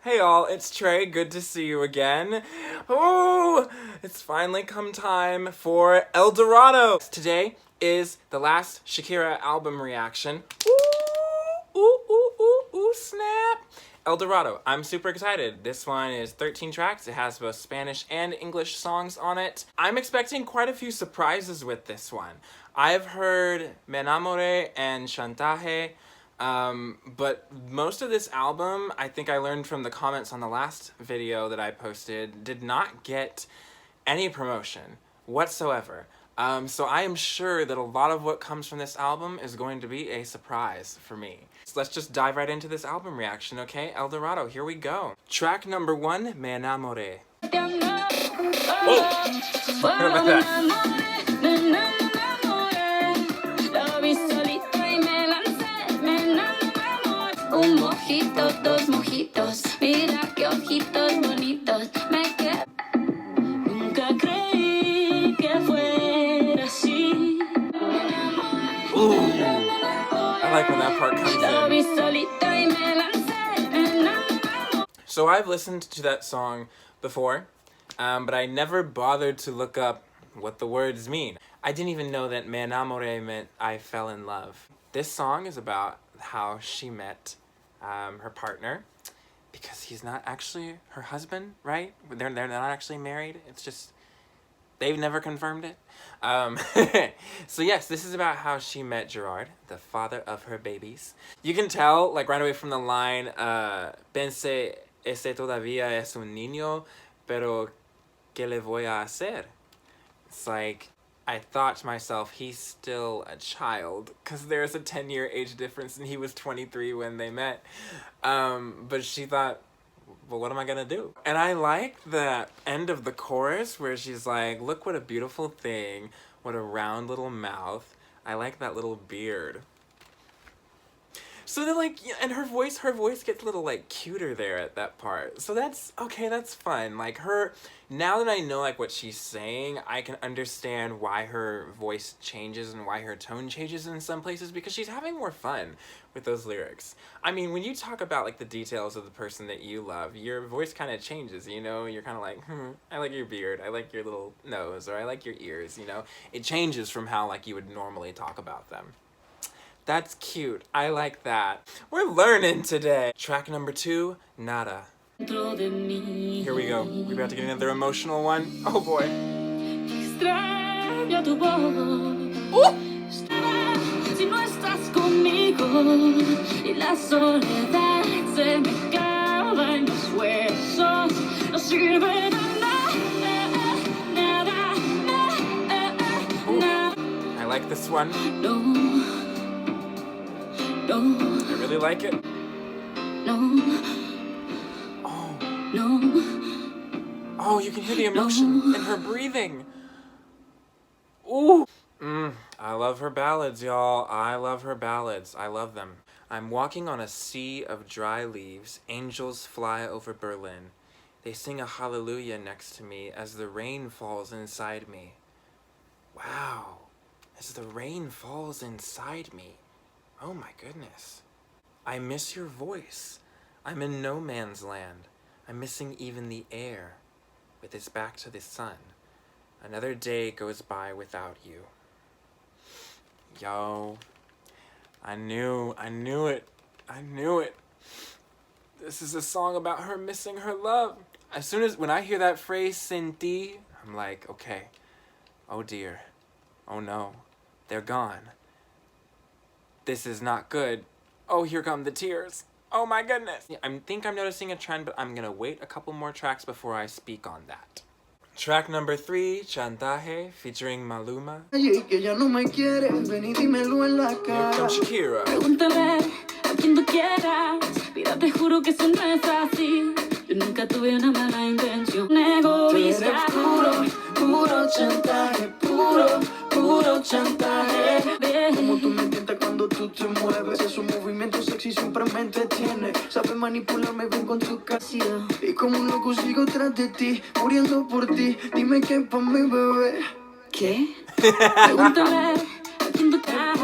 Hey all, it's Trey, good to see you again. Oh, it's finally come time for El Dorado. Today is the last Shakira album reaction. Ooh, snap. El Dorado, I'm super excited. This one is 13 tracks. It has both Spanish and English songs on it. I'm expecting quite a few surprises with this one. I've heard Amore and Chantaje, but most of this album, I think I learned from the comments on the last video that I posted, did not get any promotion whatsoever. So I am sure that a lot of what comes from this album is going to be a surprise for me. So let's just dive right into this album reaction, okay? El Dorado, here we go. Track number 1, Me Enamoré. Oh! What about that? Un mojito, dos mojitos, mira qué ojitos bonitos, me quedé. Nunca creí que fuera así. Ooh, I like when that part comes in. So I've listened to that song before, but I never bothered to look up what the words mean. I didn't even know that me enamoré meant I fell in love. This song is about how she met her partner, because he's not actually her husband, right? They're not actually married. It's just, they've never confirmed it. So yes, this is about how she met Gerard, the father of her babies. You can tell, like, right away from the line, Pense ese todavía es un niño, pero ¿qué le voy a hacer? It's like, I thought to myself, he's still a child, because there's a 10-year age difference and he was 23 when they met. But she thought, well, what am I gonna do? And I like the end of the chorus where she's like, look what a beautiful thing, what a round little mouth. I like that little beard. So then, like, and her voice gets a little, like, cuter there at that part. So that's, okay, that's fun. Like, now that I know, like, what she's saying, I can understand why her voice changes and why her tone changes in some places, because she's having more fun with those lyrics. I mean, when you talk about, like, the details of the person that you love, your voice kind of changes, you know? You're kind of like, I like your beard, I like your little nose, or I like your ears, you know? It changes from how, like, you would normally talk about them. That's cute. I like that. We're learning today. Track number 2, Nada. Here we go. We're about to get another emotional one. Oh boy. I like this one. I really like it. Oh, you can hear the emotion in her breathing. Ooh. I love her ballads, y'all. I love her ballads. I love them. I'm walking on a sea of dry leaves. Angels fly over Berlin. They sing a hallelujah next to me as the rain falls inside me. Wow. As the rain falls inside me. Oh my goodness. I miss your voice. I'm in no man's land. I'm missing even the air. With its back to the sun. Another day goes by without you. Yo. I knew it. I knew it. This is a song about her missing her love. When I hear that phrase, sentí, I'm like, okay. Oh dear. Oh no. They're gone. This is not good. Oh, here come the tears. Oh my goodness. I think I'm noticing a trend, but I'm gonna wait a couple more tracks before I speak on that. Track number 3, Chantaje, featuring Maluma. Here comes Shakira. Pregúntame a quien tú quieras, mira, te juro que eso no es así. Yo nunca tuve una mala intención. Egoísta. Puro chantaje, puro chantaje. Como tú me tientas cuando tú te mueves. Esos movimientos sexy siempre me entretiene. Sabes manipularme bien con tu capacidad. Y como un loco sigo tras de ti, muriendo por ti. Dime qué pa' mi bebé. ¿Qué? Pregúntale a quien tú quieras.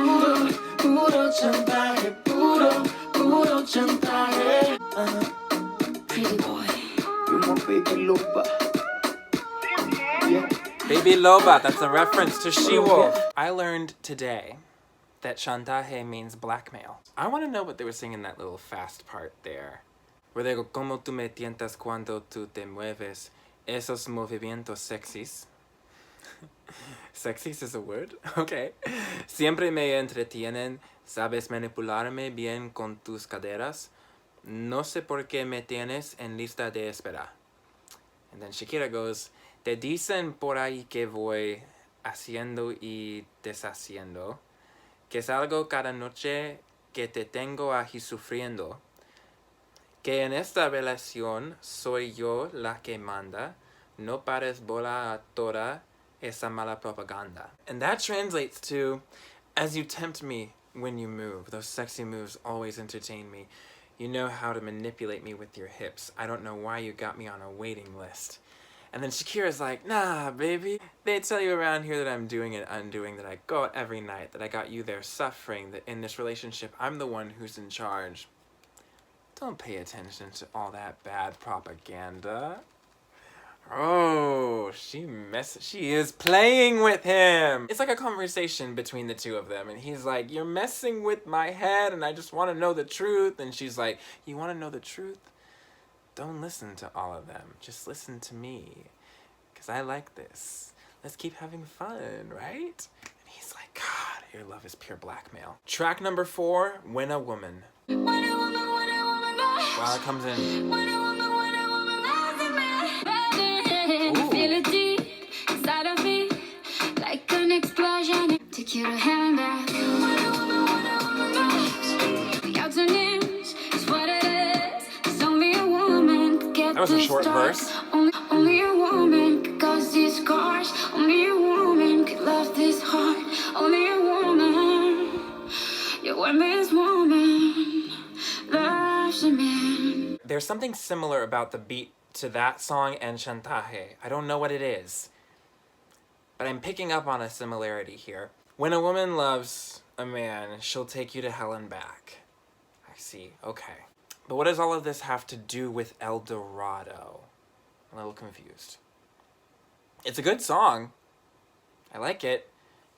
Puro chantaje, puro chantaje. Baby Loba, that's a reference to She-Wolf. I learned today that chantaje means blackmail. I want to know what they were singing in that little fast part there. Where they go, como tú me tientas cuando tú te mueves, esos movimientos sexys. Sexys is a word? Okay. Siempre me entretienen, sabes manipularme bien con tus caderas. No sé por qué me tienes en lista de espera. And then Shakira goes, te dicen por ahí que voy haciendo y deshaciendo, que salgo cada noche que te tengo aquí sufriendo, que en esta relación soy yo la que manda, no pares bola a toda esa mala propaganda. And that translates to, as you tempt me when you move, those sexy moves always entertain me. You know how to manipulate me with your hips. I don't know why you got me on a waiting list. And then Shakira's like, nah, baby. They tell you around here that I'm doing and undoing, that I go out every night, that I got you there suffering, that in this relationship, I'm the one who's in charge. Don't pay attention to all that bad propaganda. Oh, she is playing with him. It's like a conversation between the two of them. And he's like, you're messing with my head and I just want to know the truth. And she's like, you want to know the truth? Don't listen to all of them. Just listen to me. Because I like this. Let's keep having fun, right? And he's like, God, your love is pure blackmail. Track number 4, When a Woman. Wow, it comes in. That was a short verse. Only a woman could cause these scars. Only a woman could love this heart. Only a woman. You're what this woman loves a man. There's something similar about the beat to that song and Chantaje. I don't know what it is, but I'm picking up on a similarity here. When a woman loves a man, she'll take you to hell and back. I see, okay. But what does all of this have to do with El Dorado? I'm a little confused. It's a good song. I like it.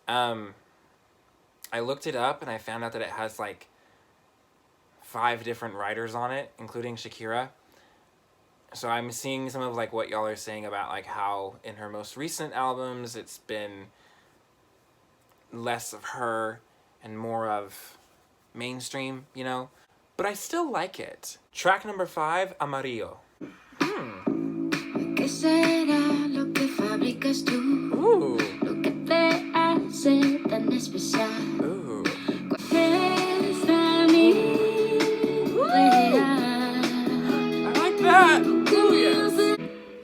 I looked it up and I found out that it has like 5 different writers on it, including Shakira. So I'm seeing some of like what y'all are saying about like how in her most recent albums it's been less of her and more of mainstream, you know? But I still like it. Track number 5, Amarillo. ¿Qué será lo que fabricas tú? Ooh. Lo que te hace tan especial. Ooh. Es de mí. I like that. Ooh, yes.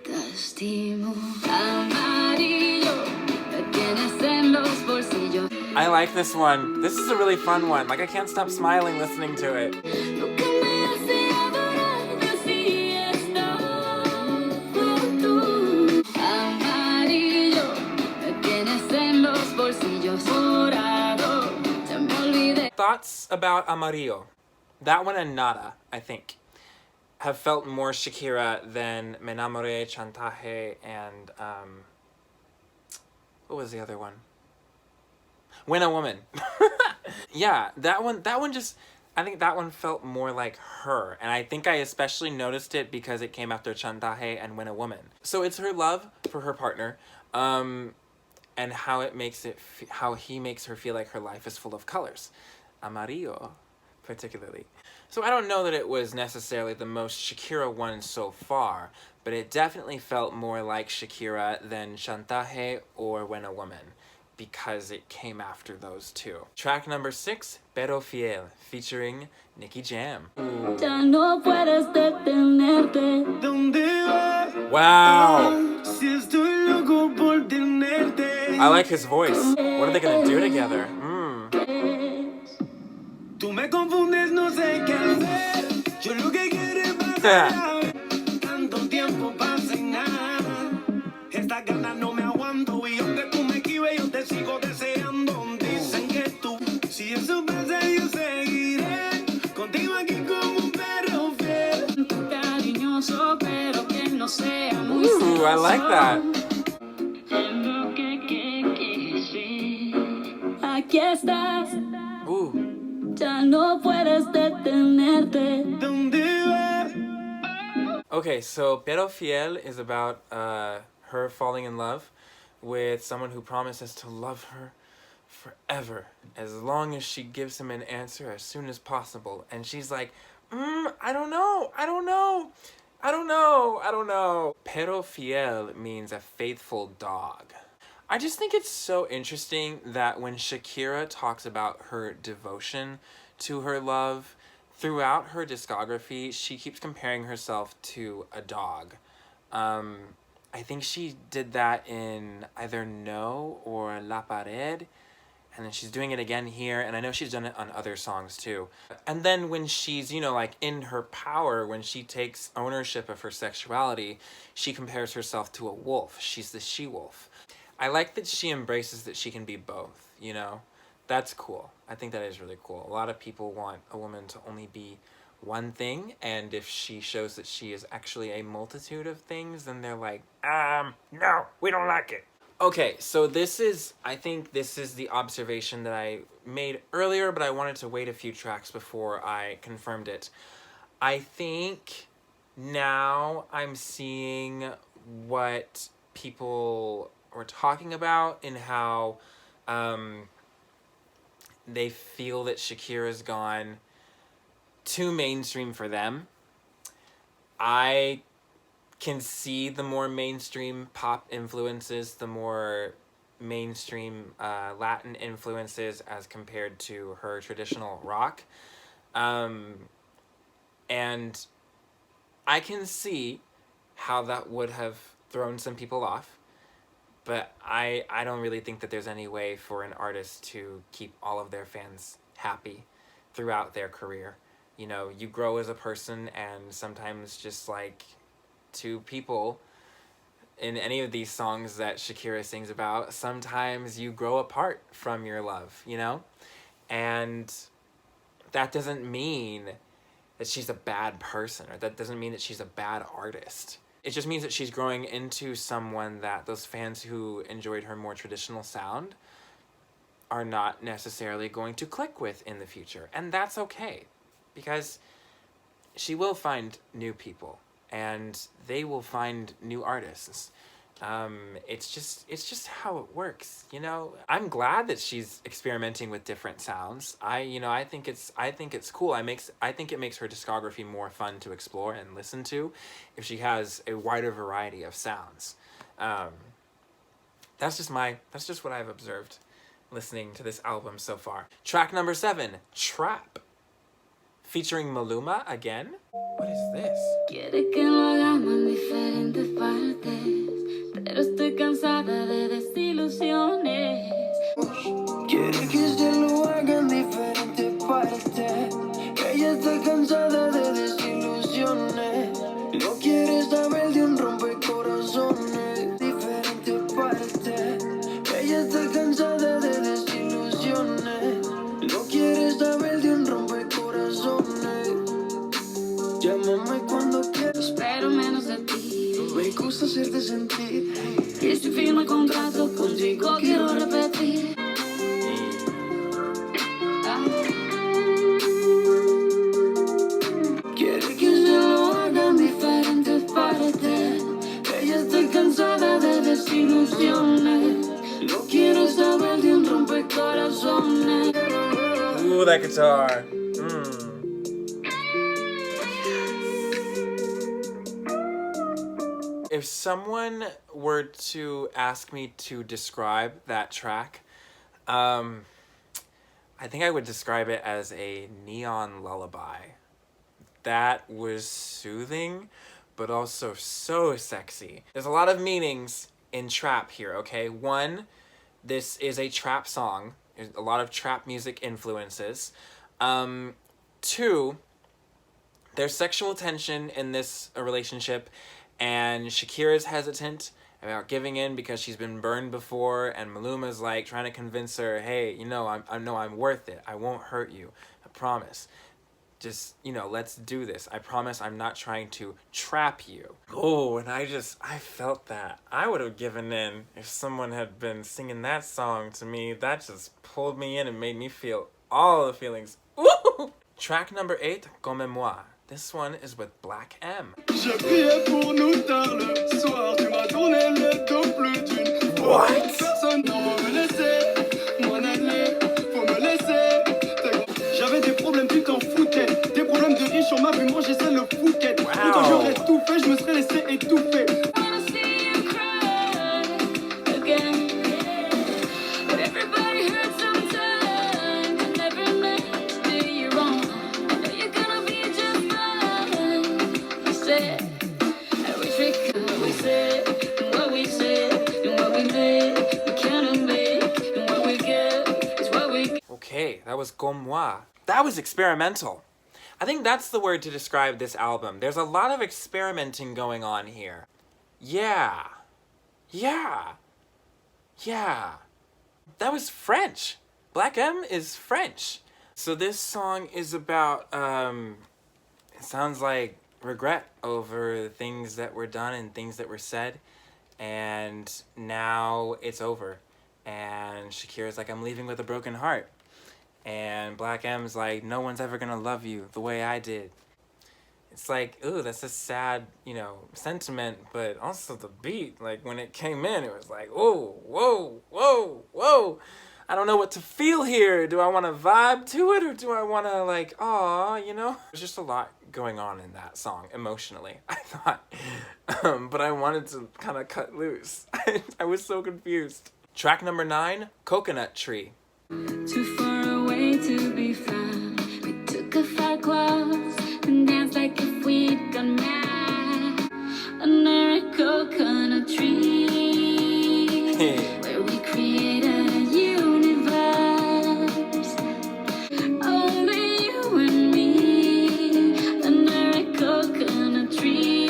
Castigo amarillo. Lo tienes en los bolsillos. I like this one. This is a really fun one. Like, I can't stop smiling listening to it. Lo que me hace adorarte si es todo tú. Amarillo. Lo tienes en los bolsillos. Dorado. Se me olvidé. Thoughts about Amarillo? That one and Nada, I think, have felt more Shakira than Me Enamoré, Chantaje, and what was the other one? When a Woman. Yeah, that one just, I think that one felt more like her. And I think I especially noticed it because it came after Chantaje and When a Woman. So it's her love for her partner, and how it makes it, how he makes her feel like her life is full of colors. Amarillo, particularly. So I don't know that it was necessarily the most Shakira one so far, but it definitely felt more like Shakira than Chantaje or When a Woman, because it came after those two. Track number 6, Beto Fjell, featuring Nicky Jam. Ya no puedes detenerte. Wow! I like his voice. What are they gonna do together? Tú me confundes, no sé qué hacer. Yo lo que quiero es pasar. Tanto tiempo pasa y nada. Estas ganas no me aguanto. Y aunque tú me esquives, yo te sigo deseando. Dicen que tú, si eso pasa, yo seguiré. Contigo aquí como un perro fiel. Cariñoso. solo, pero que no sea muy Ooh, I like that. sí. Aquí estás, Ooh. ya no puedes detenerte. Okay, so Beto Fjell is about her falling in love with someone who promises to love her forever, as long as she gives him an answer as soon as possible. And she's like, I don't know, I don't know, I don't know, I don't know. Pero fiel means a faithful dog. I just think it's so interesting that when Shakira talks about her devotion to her love, throughout her discography, she keeps comparing herself to a dog. I think she did that in either No or La Pared, and then she's doing it again here, and I know she's done it on other songs too. And then when she's, like in her power, when she takes ownership of her sexuality, she compares herself to a wolf. She's the she-wolf. I like that she embraces that she can be both. That's cool. I think that is really cool. A lot of people want a woman to only be one thing, and if she shows that she is actually a multitude of things, then they're like, no, we don't like it. Okay, so I think this is the observation that I made earlier, but I wanted to wait a few tracks before I confirmed it. I think now I'm seeing what people were talking about and how they feel that Shakira's gone too mainstream for them. I can see the more mainstream pop influences, the more mainstream Latin influences as compared to her traditional rock. And I can see how that would have thrown some people off, but I don't really think that there's any way for an artist to keep all of their fans happy throughout their career. You grow as a person, and sometimes just like two people in any of these songs that Shakira sings about, sometimes you grow apart from your love, And that doesn't mean that she's a bad person, or that doesn't mean that she's a bad artist. It just means that she's growing into someone that those fans who enjoyed her more traditional sound are not necessarily going to click with in the future. And that's okay, because she will find new people, and they will find new artists. It's just how it works, I'm glad that she's experimenting with different sounds. I think it's cool. I think it makes her discography more fun to explore and listen to if she has a wider variety of sounds. That's just what I've observed listening to this album so far. Track number 7, Trap, featuring Maluma again. What is this? Quiere que lo hagamos en diferentes partes, pero estoy cansada de desilusiones. Quiere que se lo haga en diferentes partes, ella está cansada de desilusiones. No quiere saber de un rompecorazones. Diferentes partes, ella está cansada de desilusiones. No quiere saber de un rompecorazones. Llámame cuando quieras, pero menos a ti. Me gusta hacerte sentir. Y si firmo el contrato contigo, quiero repetir. Quiere que se lo haga en diferentes partes. Ella está cansada de desilusiones. No quiero saber de un rompecorazones. Ooh, that guitar. If someone were to ask me to describe that track, I think I would describe it as a neon lullaby. That was soothing, but also so sexy. There's a lot of meanings in trap here, okay? One, this is a trap song. There's a lot of trap music influences. Two, there's sexual tension in this relationship, and Shakira's hesitant about giving in because she's been burned before, and Maluma's like trying to convince her, hey, I know I'm worth it. I won't hurt you. I promise. Just, let's do this. I promise I'm not trying to trap you. Oh, and I felt that. I would have given in if someone had been singing that song to me. That just pulled me in and made me feel all the feelings. Woo! Track number 8, Comme Memoir. This one is with Black M. What? J'avais des problèmes, tu t'en foutais. Des problèmes de riches, on m'a vu manger seul le Phuket. Pourtant j'aurais tout fait, je me serais laissé étouffer. Okay, that was Comme Moi. That was experimental. I think that's the word to describe this album. There's a lot of experimenting going on here. Yeah. Yeah. Yeah. That was French. Black M is French. So this song is about, it sounds like regret over things that were done and things that were said. And now it's over. And Shakira's like, I'm leaving with a broken heart. And Black M's like, no one's ever gonna love you the way I did. It's like, ooh, that's a sad, sentiment, but also the beat, like when it came in, it was like, whoa, whoa, whoa, whoa. I don't know what to feel here. Do I want to vibe to it, or do I want to like, aw, There's just a lot going on in that song emotionally, I thought. But I wanted to kind of cut loose. I was so confused. Track number 9, Coconut Tree. Too far away to be found. We took a 5 claws and danced like if we'd gone mad. Under a coconut tree, where we created a universe. Only you and me, under a coconut tree.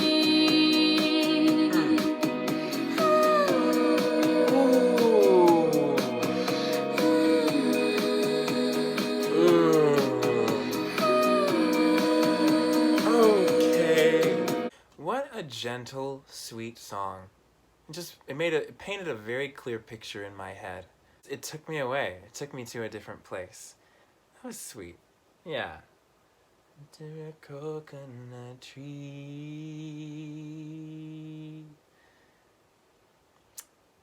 A gentle, sweet song. It painted a very clear picture in my head. It took me away. It took me to a different place. That was sweet. Yeah. Under a coconut tree.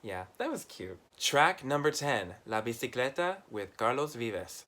Yeah, that was cute. Track number 10, La Bicicleta with Carlos Vives.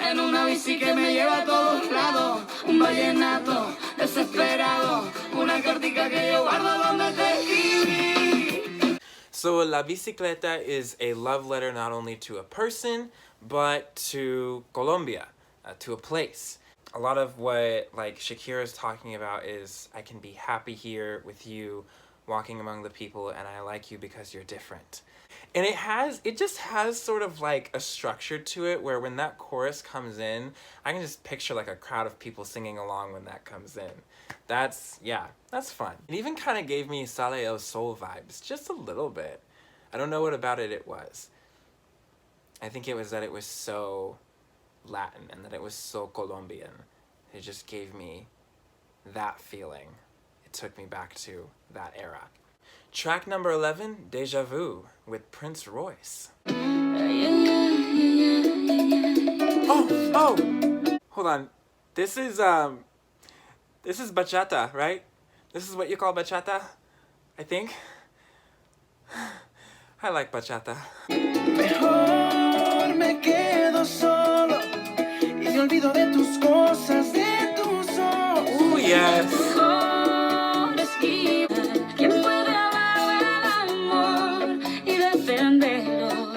En una bici que me lleva a todos lados, un vallenato desesperado, una cartica que yo guardo donde te escribí. So La Bicicleta is a love letter not only to a person, but to Colombia, to a place. A lot of what Shakira is talking about is, I can be happy here with you, walking among the people, and I like you because you're different. And it just has sort of like a structure to it where when that chorus comes in, I can just picture like a crowd of people singing along when that comes in. That's fun. It even kind of gave me Sale El Sol vibes, just a little bit. I don't know what about it was. I think it was that it was so Latin and that it was so Colombian. It just gave me that feeling. It took me back to that era. Track number 11, Deja Vu with Prince Royce. Oh, hold on. This is bachata, right? This is what you call bachata, I think. I like bachata. Mejor me quedo solo y me olvido de tus cosas, de tus ojos. Ooh, yes. ¿Quién puede hablar del amor y defenderlo?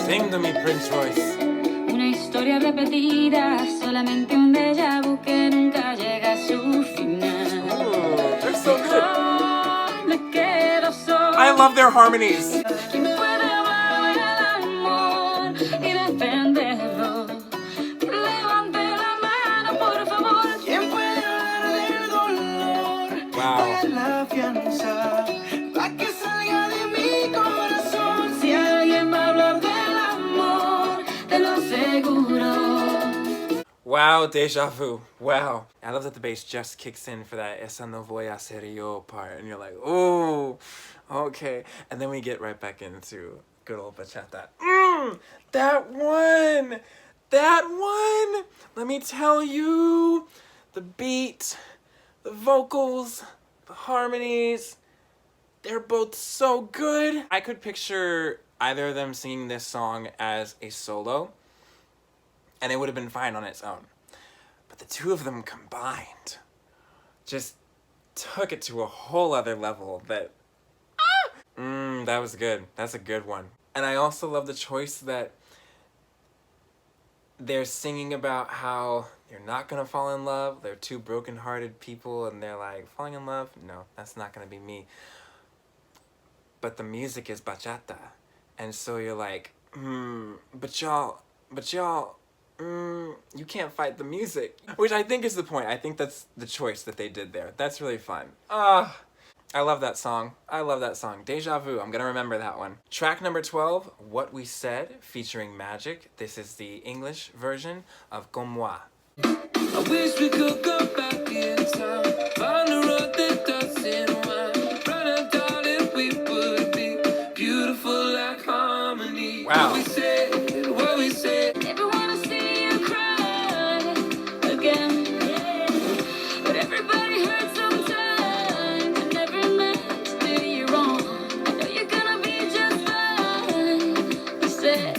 Sing to me, Prince Royce. Una historia repetida, solamente un déjà vu que nunca llega a su final. Oh, they're so good. Me quedo sola. I love their harmonies. ¿Quién puede hablar del amor y defenderlo? Que levante la mano, por favor. ¿Quién puede hablar del dolor? Wow. La fianza, pa' que salga de mi corazón. Si alguien va a hablar del amor, te lo aseguro. Wow, Deja Vu. Wow. I love that the bass just kicks in for that Esa no voy a ser yo part. And you're like, ooh, okay. And then we get right back into good old bachata. That one! That one! Let me tell you, the beat, the vocals, the harmonies, they're both so good. I could picture either of them singing this song as a solo, and it would have been fine on its own. But the two of them combined just took it to a whole other level that, that was good. That's a good one. And I also love the choice that they're singing about how you're not gonna fall in love. They're two broken-hearted people and they're like, falling in love? No, that's not gonna be me. But the music is bachata. And so you're like, but y'all, you can't fight the music. Which I think is the point. I think that's the choice that they did there. That's really fun. I love that song. I love that song. Deja Vu. I'm gonna remember that one. Track number 12, What We Said, featuring Magic. This is the English version of Comme Moi. I wish we could go back in time, find a road that doesn't wind, run and darling, we would be beautiful like harmony. Wow. What we said. Never wanna see you cry again, but everybody hurts sometimes. I never meant to do you wrong. I know you're gonna be just fine. We said,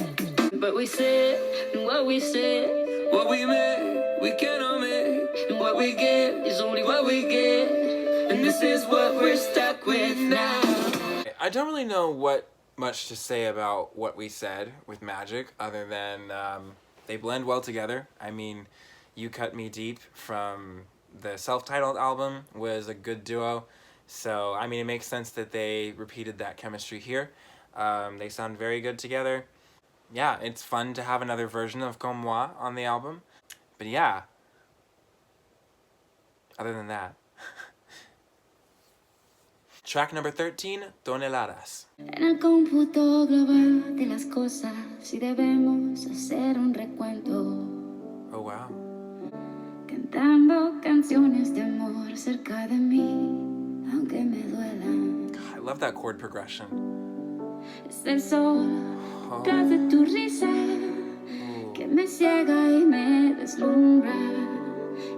but we said, and what we said, what we meant, we cannot make, and what we get is only what we get, and this is what we're stuck with now. I don't really know what much to say about What We Said with Magic, other than they blend well together. I mean, You Cut Me Deep from the self-titled album was a good duo, so I mean it makes sense that they repeated that chemistry here. They sound very good together. Yeah, it's fun to have another version of Comme Moi on the album, but yeah, other than that. Track number 13, Toneladas. En el cómputo global de las cosas, si debemos hacer un recuento, Oh wow. cantando canciones de amor cerca de mí, aunque me duelan. God, I love that chord progression. Es el sol tras de tu risa que me ciega y me deslumbra,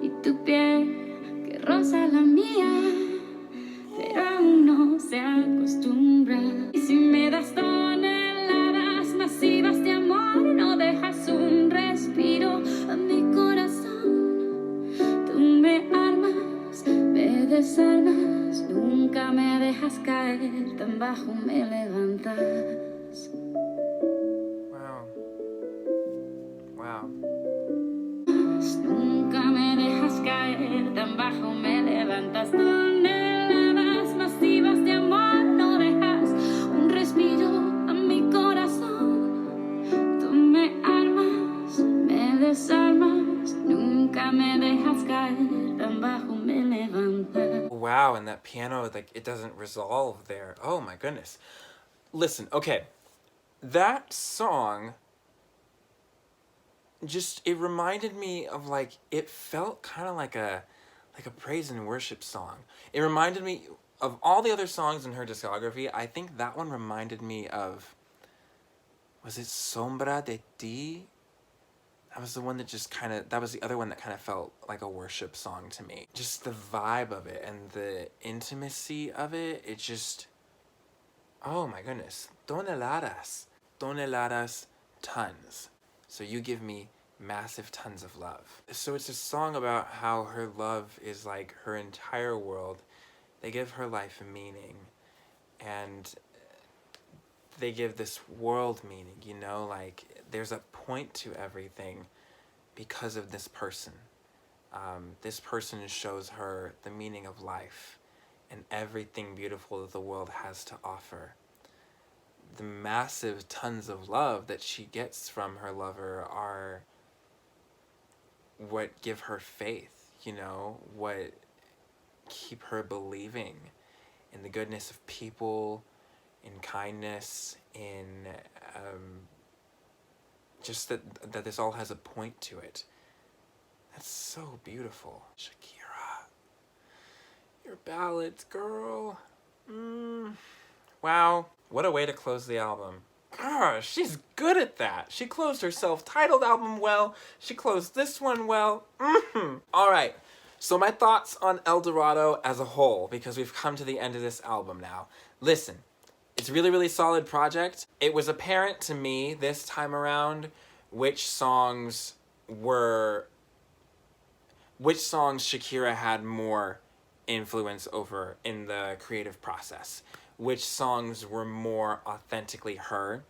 y tu piel que roza la mía, pero aún no se acostumbra. Y si me das toneladas masivas de amor, no dejas un respiro a mi corazón. Tú me armas, me desarmas, nunca me dejas caer, tan bajo me levantas. Wow. Wow. Nunca me dejas caer, tan bajo me levantas. Toneladas masivas de amor, no dejas un respiro a mi corazón. Tú me armas, me desarmas, nunca me dejas caer, tan bajo me levantas. Wow, and that piano, like, it doesn't resolve there. Oh my goodness. Listen, okay. That song just, it reminded me of, like, it felt kind of like a praise and worship song. It reminded me of all the other songs in her discography. I think that one reminded me of, was it Sombra de Ti? That was the one that just kind of, that was the other one that kind of felt like a worship song to me. Just the vibe of it and the intimacy of it, it just, oh my goodness. Toneladas. Toneladas, tons. So you give me massive tons of love. So it's a song about how her love is like her entire world. They give her life a meaning. And they give this world meaning, you know, like there's a point to everything because of this person. This person shows her the meaning of life and everything beautiful that the world has to offer. The massive tons of love that she gets from her lover are what give her faith, you know, what keep her believing in the goodness of people, in kindness, in just that this all has a point to it. That's so beautiful. Shakira, your ballads, girl. Wow, what a way to close the album. Gosh, she's good at that. She closed her self-titled album well. She closed this one well. All right, so my thoughts on El Dorado as a whole, because we've come to the end of this album now. Listen, it's a really, really solid project. It was apparent to me this time around which songs Shakira had more influence over in the creative process, which songs were more authentically her.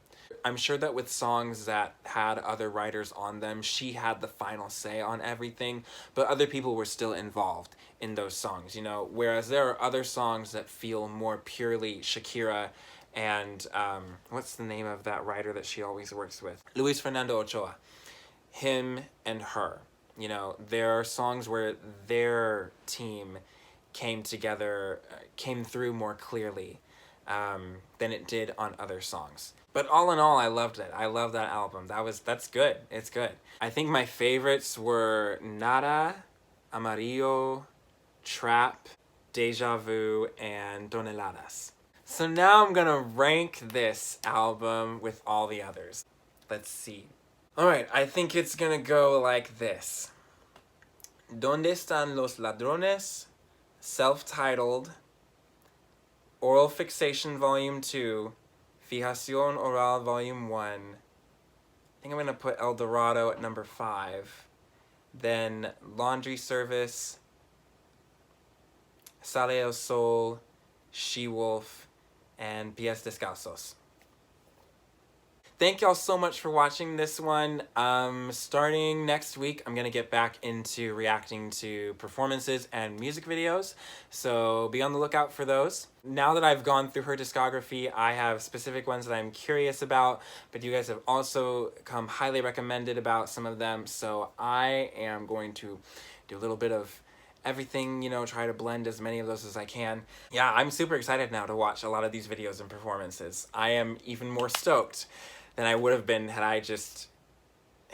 I'm sure that with songs that had other writers on them, she had the final say on everything, but other people were still involved in those songs, you know, whereas there are other songs that feel more purely Shakira and, what's the name of that writer that she always works with? Luis Fernando Ochoa. Him and her. You know, there are songs where their team came together, came through more clearly than it did on other songs. But all in all, I loved it. I love that album. That's good. It's good. I think my favorites were Nada, Amarillo, Trap, Deja Vu, and Toneladas. So now I'm gonna rank this album with all the others. Let's see. Alright, I think it's gonna go like this. Donde están los ladrones? Self-titled. Oral Fixation Volume 2. Fijación Oral Volume 1. I think I'm gonna put El Dorado at number 5. Then Laundry Service, Sale el Sol, She-Wolf, and Pies Descalzos. Thank y'all so much for watching this one. Starting next week, I'm gonna get back into reacting to performances and music videos, so be on the lookout for those. Now that I've gone through her discography, I have specific ones that I'm curious about, but you guys have also come highly recommended about some of them, so I am going to do a little bit of everything, you know, try to blend as many of those as I can. Yeah, I'm super excited now to watch a lot of these videos and performances. I am even more stoked than I would have been had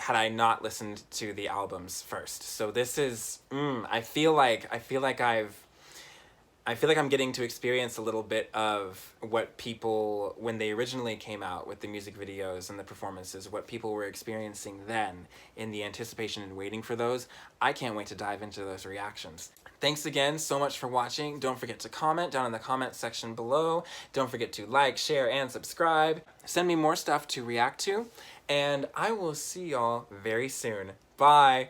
I not listened to the albums first. So this is, I feel like I'm getting to experience a little bit of what people, when they originally came out with the music videos and the performances, what people were experiencing then in the anticipation and waiting for those. I can't wait to dive into those reactions. Thanks again so much for watching. Don't forget to comment down in the comment section below. Don't forget to like, share, and subscribe. Send me more stuff to react to, and I will see y'all very soon. Bye!